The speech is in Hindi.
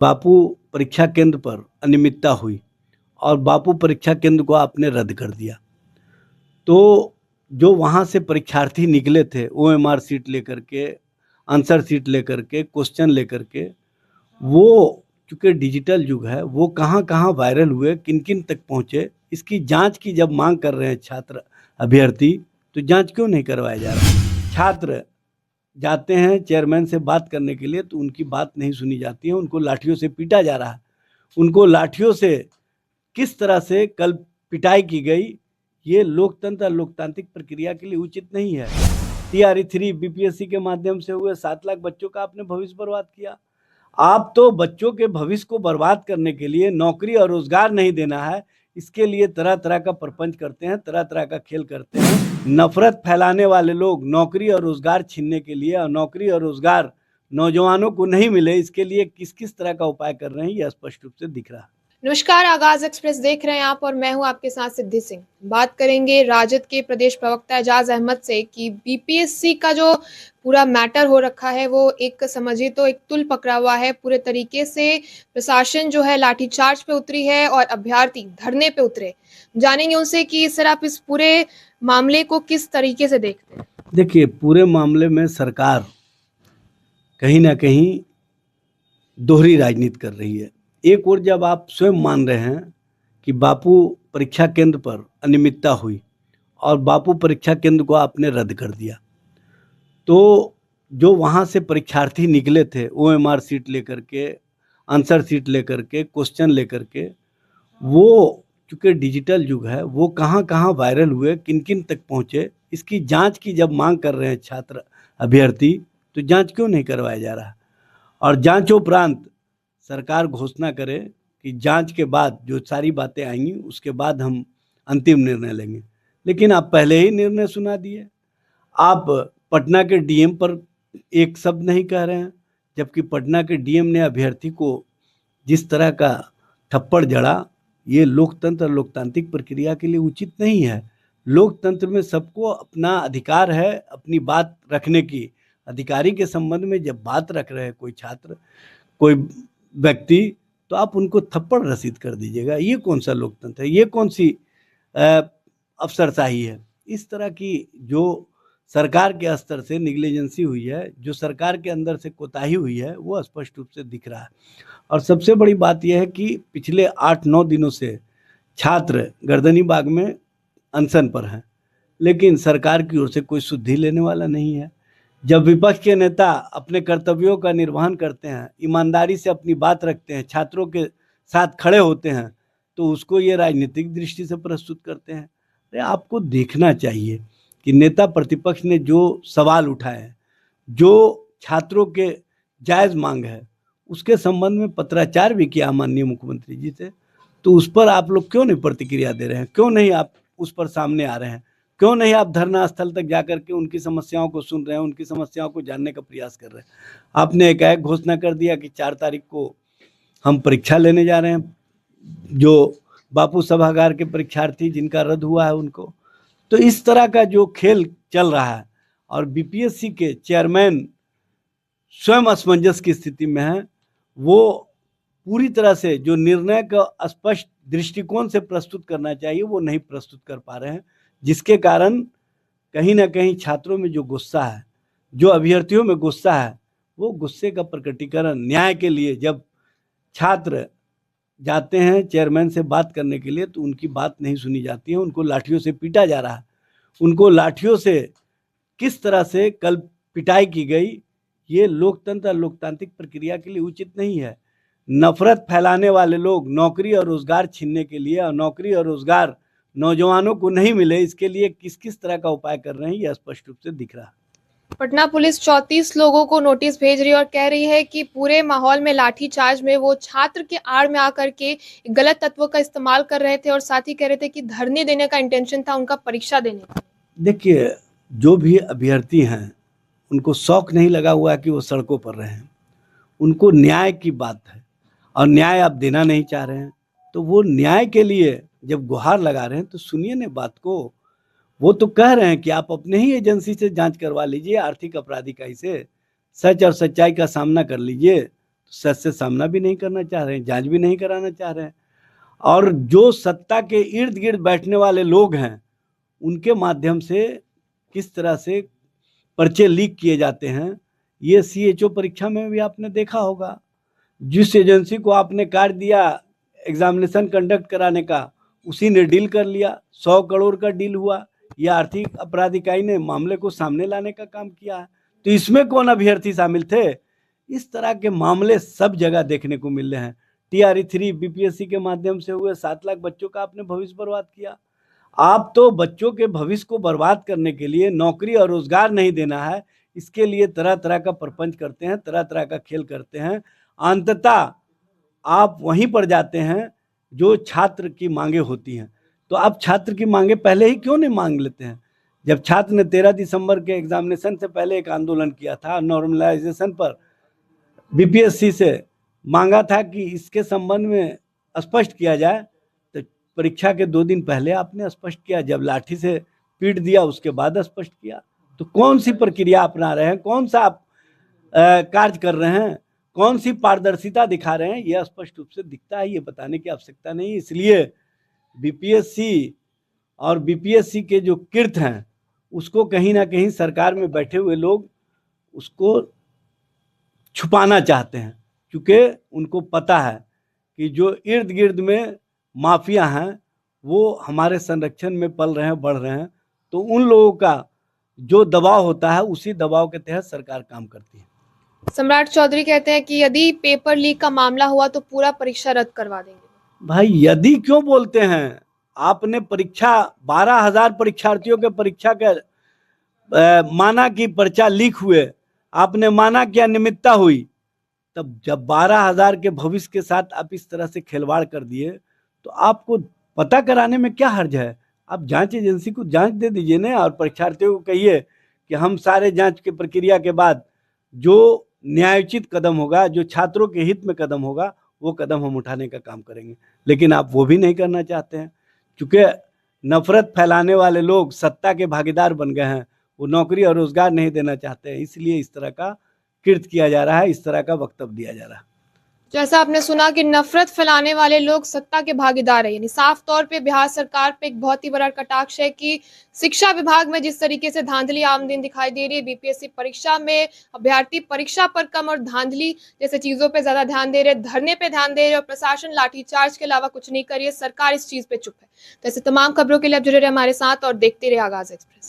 बापू परीक्षा केंद्र पर अनियमितता हुई और बापू परीक्षा केंद्र को आपने रद्द कर दिया। तो जो वहाँ से परीक्षार्थी निकले थे ओएमआर सीट लेकर के, आंसर सीट लेकर के, क्वेश्चन लेकर के, वो चूँकि डिजिटल युग है, वो कहाँ-कहाँ वायरल हुए, किन-किन तक पहुँचे, इसकी जाँच की जब माँग कर रहे हैं छात्र अभ्यर्थी, तो जाँच क्यों नहीं करवाया जा रहा? छात्र जाते हैं चेयरमैन से बात करने के लिए तो उनकी बात नहीं सुनी जाती है, उनको लाठियों से पीटा जा रहा है। उनको लाठियों से किस तरह से कल पिटाई की गई, ये लोकतंत्र और लोकतांत्रिक प्रक्रिया के लिए उचित नहीं है। टीआरई 3 बीपीएससी के माध्यम से हुए 7 लाख बच्चों का आपने भविष्य बर्बाद किया। आप तो बच्चों के भविष्य को बर्बाद करने के लिए नौकरी और रोजगार नहीं देना है, इसके लिए तरह-तरह का प्रपंच करते हैं, तरह-तरह का खेल करते हैं। नफ़रत फैलाने वाले लोग नौकरी और रोजगार छीनने के लिए और नौकरी और रोजगार नौजवानों को नहीं मिले, इसके लिए किस-किस तरह का उपाय कर रहे हैं, ये स्पष्ट रूप से दिख रहा है। नमस्कार, आगाज एक्सप्रेस देख रहे हैं आप और मैं हूं आपके साथ सिद्धि सिंह। बात करेंगे राजद के प्रदेश प्रवक्ता एजाज अहमद से कि बीपीएससी का जो पूरा मैटर हो रखा है वो एक समझिए तो एक तुल पकड़ा हुआ है। पूरे तरीके से प्रशासन जो है लाठीचार्ज पे उतरी है और अभ्यर्थी धरने पे उतरे। जानेंगे उनसे कि सर आप इस पूरे मामले को किस तरीके से देखते हैं? देखिए, पूरे मामले में सरकार कहीं न कहीं दोहरी राजनीति कर रही है। एक ओर जब आप स्वयं मान रहे हैं कि बापू परीक्षा केंद्र पर अनियमितता हुई और बापू परीक्षा केंद्र को आपने रद्द कर दिया। तो जो वहाँ से परीक्षार्थी निकले थे ओएमआर सीट लेकर के, आंसर सीट लेकर के, क्वेश्चन लेकर के, वो चूँकि डिजिटल युग है, वो कहाँ-कहाँ वायरल हुए, किन-किन तक पहुँचे, इसकी जाँच की जब माँग कर रहे हैं छात्र अभ्यर्थी, तो जाँच क्यों नहीं करवाया जा रहा? और जाँचोपरांत सरकार घोषणा करे कि जाँच के बाद जो सारी बातें आएँगी, उसके बाद हम अंतिम निर्णय लेंगे। लेकिन आप पहले ही निर्णय सुना दिए। आप पटना के डीएम पर एक शब्द नहीं कह रहे हैं, जबकि पटना के डीएम ने अभ्यर्थी को जिस तरह का थप्पड़ जड़ा, ये लोकतंत्र और लोकतांत्रिक प्रक्रिया के लिए उचित नहीं है। लोकतंत्र में सबको अपना अधिकार है अपनी बात रखने की। अधिकारी के संबंध में जब बात रख रहे हैं कोई छात्र, कोई व्यक्ति, तो आप उनको थप्पड़ रसीद कर दीजिएगा। ये कौन-सा लोकतंत्र है? ये कौन-सी अफ़सरशाही है? इस तरह की जो सरकार के स्तर से नेग्लिजेंसी हुई है, जो सरकार के अंदर से कोताही हुई है, वो स्पष्ट रूप से दिख रहा है। और सबसे बड़ी बात यह है कि पिछले 8-9 दिनों से छात्र गर्दनीबाग में अनशन पर हैं, लेकिन सरकार की ओर से कोई सुधि लेने वाला नहीं है। जब विपक्ष के नेता अपने कर्तव्यों का निर्वहन करते हैं, ईमानदारी से अपनी बात रखते हैं, छात्रों के साथ खड़े होते हैं, तो उसको ये राजनीतिक दृष्टि से प्रस्तुत करते हैं। अरे आपको देखना चाहिए कि नेता प्रतिपक्ष ने जो सवाल उठाए हैं, जो छात्रों के जायज़ मांग है, उसके संबंध में पत्राचार भी किया माननीय मुख्यमंत्री जी से, तो उस पर आप लोग क्यों नहीं प्रतिक्रिया दे रहे हैं? क्यों नहीं आप उस पर सामने आ रहे हैं? क्यों नहीं आप धरना स्थल तक जाकर के उनकी समस्याओं को सुन रहे हैं, उनकी समस्याओं को जानने का प्रयास कर रहे हैं? आपने एकाएक घोषणा कर दिया कि 4 तारीख को हम परीक्षा लेने जा रहे हैं, जो बापू सभागार के परीक्षार्थी जिनका रद्द हुआ है उनको। तो इस तरह का जो खेल चल रहा है और बीपीएससी के चेयरमैन स्वयं असमंजस की स्थिति में हैं, वो पूरी तरह से जो निर्णय का स्पष्ट दृष्टिकोण से प्रस्तुत करना चाहिए, वो नहीं प्रस्तुत कर पा रहे हैं, जिसके कारण कहीं न कहीं छात्रों में जो गुस्सा है, जो अभ्यर्थियों में गुस्सा है, वो गुस्से का प्रकटीकरण न्याय के लिए जब छात्र जाते हैं चेयरमैन से बात करने के लिए, तो उनकी बात नहीं सुनी जाती है, उनको लाठियों से पीटा जा रहा है। उनको लाठियों से किस तरह से कल पिटाई की गई, ये लोकतंत्र और लोकतांत्रिक प्रक्रिया के लिए उचित नहीं है। नफ़रत फैलाने वाले लोग नौकरी और रोज़गार छीनने के लिए और नौकरी और रोज़गार नौजवानों को नहीं मिले, इसके लिए किस-किस तरह का उपाय कर रहे हैं, ये स्पष्ट रूप से दिख रहा है। पटना पुलिस 34 लोगों को नोटिस भेज रही है और कह रही है कि पूरे माहौल में लाठीचार्ज में वो छात्र के आड़ में आकर के गलत तत्वों का इस्तेमाल कर रहे थे और साथ ही कह रहे थे कि धरने देने का इंटेंशन था उनका परीक्षा देने का। देखिए, जो भी अभ्यर्थी हैं, उनको शौक नहीं लगा हुआ है कि वो सड़कों पर रहें। उनको न्याय की बात है और न्याय आप देना नहीं चाह रहे हैं, तो वो न्याय के लिए जब गुहार लगा रहे हैं, तो सुनिए ना बात को। वो तो कह रहे हैं कि आप अपने ही एजेंसी से जाँच करवा लीजिए, आर्थिक अपराध इकाई से, सच और सच्चाई का सामना कर लीजिए, सच से सामना भी नहीं करना चाह रहे हैं, जांच भी नहीं कराना चाह रहे हैं। और जो सत्ता के इर्द गिर्द बैठने वाले लोग हैं, उनके माध्यम से किस तरह से पर्चे लीक किए जाते हैं, ये सीएचओ परीक्षा में भी आपने देखा होगा। जिस एजेंसी को आपने कार्य दिया एग्जामिनेशन कंडक्ट कराने का, उसी ने डील कर लिया, 100 करोड़ का डील हुआ। यह आर्थिक अपराध इकाई ने मामले को सामने लाने का काम किया है। तो इसमें कौन अभ्यर्थी शामिल थे? इस तरह के मामले सब जगह देखने को मिल रहे हैं। TRE-3 बीपीएससी के माध्यम से हुए 7 लाख बच्चों का आपने भविष्य बर्बाद किया। आप तो बच्चों के भविष्य को बर्बाद करने के लिए नौकरी और रोजगार नहीं देना है, इसके लिए तरह तरह का प्रपंच करते हैं, तरह तरह का खेल करते हैं। अंततः आप वहीं पर जाते हैं जो छात्र की मांगे होती हैं। तो आप छात्र की मांगे पहले ही क्यों नहीं मांग लेते हैं? जब छात्र ने 13 दिसंबर के एग्जामिनेशन से पहले एक आंदोलन किया था नॉर्मलाइजेशन पर, बीपीएससी से मांगा था कि इसके संबंध में स्पष्ट किया जाए, तो परीक्षा के 2 दिन पहले आपने स्पष्ट किया। जब लाठी से पीट दिया उसके बाद स्पष्ट किया। तो कौन सी प्रक्रिया अपना रहे हैं, कौन सा आप कार्य कर रहे हैं, कौन सी पारदर्शिता दिखा रहे हैं, यह स्पष्ट रूप से दिखता है। ये बताने की आवश्यकता नहीं। इसलिए बीपीएससी और बीपीएससी के जो कृत हैं, उसको कहीं ना कहीं सरकार में बैठे हुए लोग उसको छुपाना चाहते हैं, क्योंकि उनको पता है कि जो इर्द गिर्द में माफिया हैं वो हमारे संरक्षण में पल रहे हैं, बढ़ रहे हैं। तो उन लोगों का जो दबाव होता है, उसी दबाव के तहत सरकार काम करती है। सम्राट चौधरी कहते हैं कि यदि पेपर लीक का मामला हुआ तो पूरा परीक्षा रद्द करवा देंगे। भाई यदि क्यों बोलते हैं? आपने परीक्षा 12,000 परीक्षार्थियों के परीक्षा के माना कि पर्चा लीक हुए, आपने माना कि अनियमितता हुई। तब जब 12,000 के भविष्य के साथ आप इस तरह से खिलवाड़ कर दिए, तो आपको पता कराने में क्या हर्ज है? आप जांच एजेंसी को जांच दे दीजिए ना, और परीक्षार्थियों को कहिए कि हम सारे जांच की प्रक्रिया के बाद जो न्यायोचित कदम होगा, जो छात्रों के हित में कदम होगा, वो कदम हम उठाने का काम करेंगे। लेकिन आप वो भी नहीं करना चाहते हैं, क्योंकि नफरत फैलाने वाले लोग सत्ता के भागीदार बन गए हैं। वो नौकरी और रोजगार नहीं देना चाहते हैं, इसलिए इस तरह का कृत्य किया जा रहा है, इस तरह का वक्तव्य दिया जा रहा है। जैसा आपने सुना कि नफरत फैलाने वाले लोग सत्ता के भागीदार है, यानी साफ तौर पे बिहार सरकार पे एक बहुत ही बड़ा कटाक्ष है कि शिक्षा विभाग में जिस तरीके से धांधली आम दिन दिखाई दे रही है, बीपीएससी परीक्षा में अभ्यर्थी परीक्षा पर कम और धांधली जैसे चीजों पे ज्यादा ध्यान दे रहे, धरने पे ध्यान दे रहे और प्रशासन लाठीचार्ज के अलावा कुछ नहीं कर रही है। सरकार इस चीज पे चुप है। तो ऐसे तमाम खबरों के लिए आप जुड़े रहे हमारे साथ और देखते रहे आगाज एक्सप्रेस।